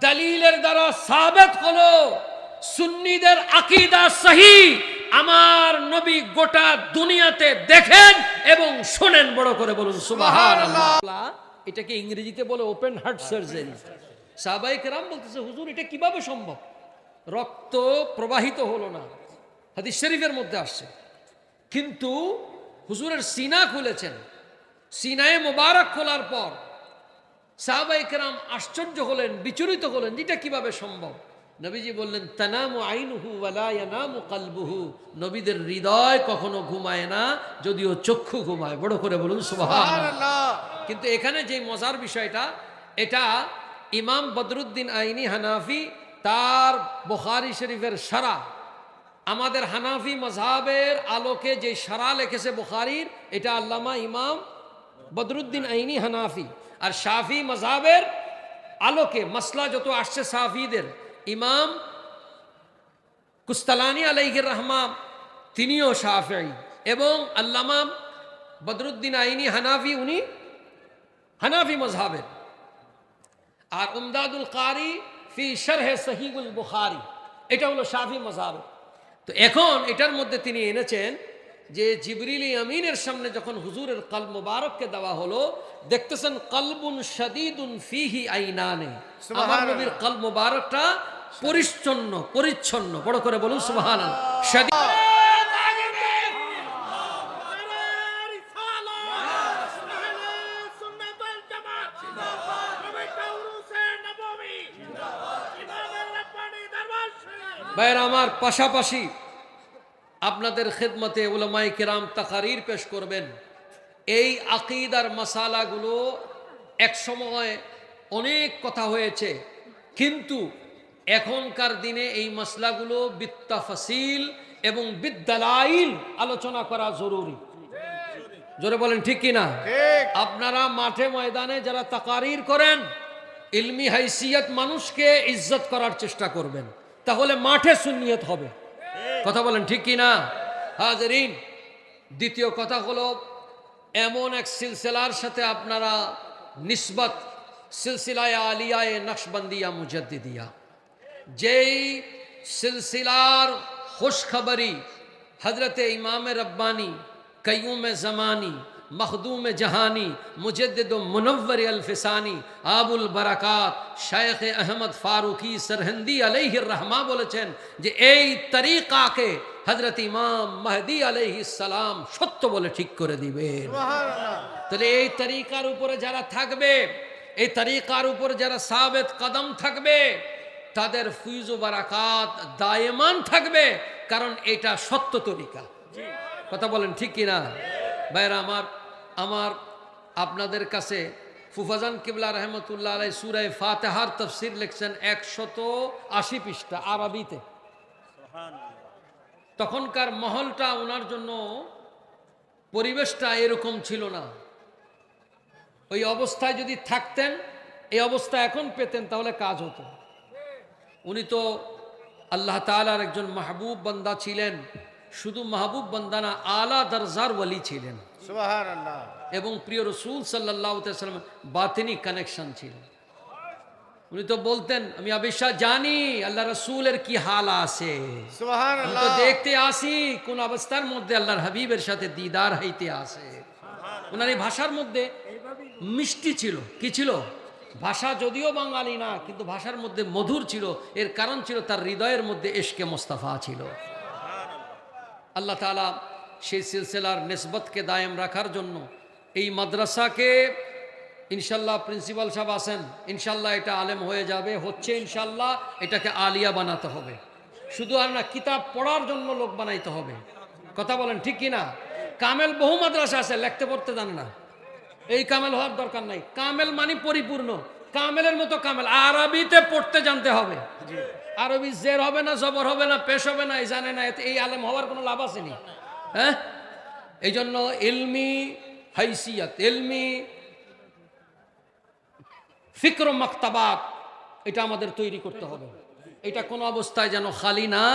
দলিলের দ্বারা সাবিত হলো সুন্নিদের আকীদা সহি। আমার নবী গোটা দুনিয়াতে দেখেন এবং শোনেন। বড় করে বলুন সুবহানাল্লাহ। এটাকে ইংরেজিতে বলে ওপেন হার্ট সার্জারি। সাহাবায়ে কেরাম বলতেছে, হুজুর এটা কিভাবে সম্ভব? রক্ত প্রবাহিত হলো না, হাদিস শরীফের মধ্যে আসছে। কিন্তু হুজুরের সিনা খুলেছেন। সিনায়ে মোবারক খোলার পর সাহাবায়ে কেরাম আশ্চর্য হলেন, বিচলিত হলেন, এটা কিভাবে সম্ভব? নবীজি বললেন, তানামু আইনুহু ওয়ালা ইয়ানামু কলবুহু। নবীদের হৃদয় কখনো ঘুমায় না, যদিও চক্ষু ঘুমায়। বড় করে বলুন সুবহানাল্লাহ। কিন্তু এখানে যে মজার বিষয়টা, এটা ইমাম বদরুদ্দিন আইনি হানাফি তার বুখারী শরীফের শারা, আমাদের হানাফি মাযহাবের আলোকে যে শারা লিখেছে বুখারীর, এটা আল্লামা ইমাম বদরুদ্দিন আইনি হানাফি। আর শাফি মাযহাবের আলোকে মাসলা যত আসছে শাফিদের, ইমাম কুস্তালানি আলাইহির রহমা তিনিও শাফিঈ, এবং আল্লামা বদরুদ্দিন আইনি হানাফি, উনি হানাফি মাযহাবের। আর উমদাদুল কারি ফি শরহ সহিহুল বুখারী, এটা হলো শাফি মাযহাবের। তো এখন এটার মধ্যে তিনি এনেছেন যে জিবরিল আমিনের সামনে যখন হুজুরের কলব মুবারককে দেওয়া হলো, দেখতেছেন কলবুন শাদীদুন ফিহি আইনানে। আমার নবীর কলব মুবারকটা পরিচ্ছন্ন পরিচ্ছন্ন। বড় করে বলুন সুবহানাল্লাহ। শাদীদ ভাইরা আমার, পাশাপাশি আপনাদের খেদমতে উলামায়ে কেরাম তাকারীর পেশ করবেন। এই আকীদার মাসালাগুলো এক সময় অনেক কথা হয়েছে, কিন্তু এখনকার দিনে এই মাসলাগুলো বিত্তাফাসিল এবং বিদ্দালাইল আলোচনা করা জরুরি। জোরে বলেন ঠিক কিনা? আপনারা মাঠে ময়দানে যারা তাকারীর করেন, ইলমি হাইসিয়ত মানুষকে ইজ্জত করার চেষ্টা করবেন, তাহলে মাঠে সুন্নিয়ত হবে। কথা বলেন ঠিক কিনা হাজরিন? দ্বিতীয় কথা হলো, এমন এক সিলসিলার সাথে আপনারা নিসবত, সিলসিলায়ে আলিয়ায়ে নকশবন্দিয়া মুজাদ্দিদিয়া, যেই সিলসিলার খুশখবরি হজরতে ইমাম রব্বানী, কাইয়ুম জমানি, মখদুম জাহানি, মুজদ্দিদ মুনव्वर আল-ফিসানি, আবুল বারাকাত শাইখ আহমদ ফারুকি সরহন্দি আলাইহির রহমা বলেছেন যে এই তরিকাকে হযরত ইমাম মাহদী আলাইহিস সালাম সত্য বলে ঠিক করে দিবেন। সুবহানাল্লাহ। তাহলে এই তরিকার উপরে যারা থাকবে, এই তরিকার উপরে যারা সাবিত কদম থাকবে, তাদের ফয়জ ও বারাকাত দায়মান থাকবে, কারণ এটা সত্য তরিকা। কথা বলেন ঠিক কিনা ভাইরা আমার আপনাদের কাছে ফুফাজান কিবলা রহমতুল্লাহ আলাই সূরা ফাতিহার তাফসীর লিখছেন 180 পৃষ্ঠা আরবিতে। তখনকার মহলটা, ওনার জন্য পরিবেশটা এরকম ছিল না। ওই অবস্থায় যদি থাকতেন, এই অবস্থা এখন পেতেন, তাহলে কাজ হতো। উনি তো আল্লাহ তাআলার একজন মাহবুব বান্দা ছিলেন। শুধু মাহবুব বান্দা না, আলা দরজার ওয়ালি ছিলেন। সুবহানাল্লাহ। এবং প্রিয় রাসূল সাল্লাল্লাহু আলাইহি ওয়াসাল্লাম বাতিনি কানেকশন ছিল। উনি তো বলতেন, আমি অবশ্যই জানি আল্লাহ রাসূলের কি হাল আছে। সুবহানাল্লাহ। তো দেখতে আসি কোন অবস্থার মধ্যে আল্লাহর হাবিবের সাথে দিদার হইতে আসে। ওনার এই ভাষার মধ্যে মিষ্টি ছিল। কি ছিল? ভাষা যদিও বাঙালি না, কিন্তু ভাষার মধ্যে মধুর ছিল। এর কারণ ছিল তার হৃদয়ের মধ্যে ইশকে মুস্তাফা ছিল। আল্লাহ তাআলা সেই সিলসিলার নিসবতকে দায়েম রাখার জন্য এই মাদ্রাসাকে ইনশাল্লাহ, প্রিন্সিপাল সাহেব আছেন, ইনশাল্লাহ এটা আলেম হয়ে যাবে, হচ্ছে ইনশাল্লাহ। এটাকে আলিয়া বানাতে হবে। শুধু আর না, কিতাব পড়ার জন্য লোক বানাইতে হবে। কথা বলেন ঠিক কিনা? কামেল বহু মাদ্রাসা আছে, লিখতে পড়তে জানে না। এই কামেল হওয়ার দরকার নাই। কামেল মানে পরিপূর্ণ। কামেলের মতো কামেল আরবিতে পড়তে জানতে হবে। আরবি জের হবে না, জবর হবে না, পেশ হবে না, এই জানে না, এই আলেম হওয়ার কোনো লাভ আছে নি? হ্যাঁ, এই জন্য ইলমি হাইসিয়ত, ইলমি ফিকর মাকতাবাত, এটা আমাদের তৈরি করতে হবে। এটা কোনো অবস্থায় যেন খালি না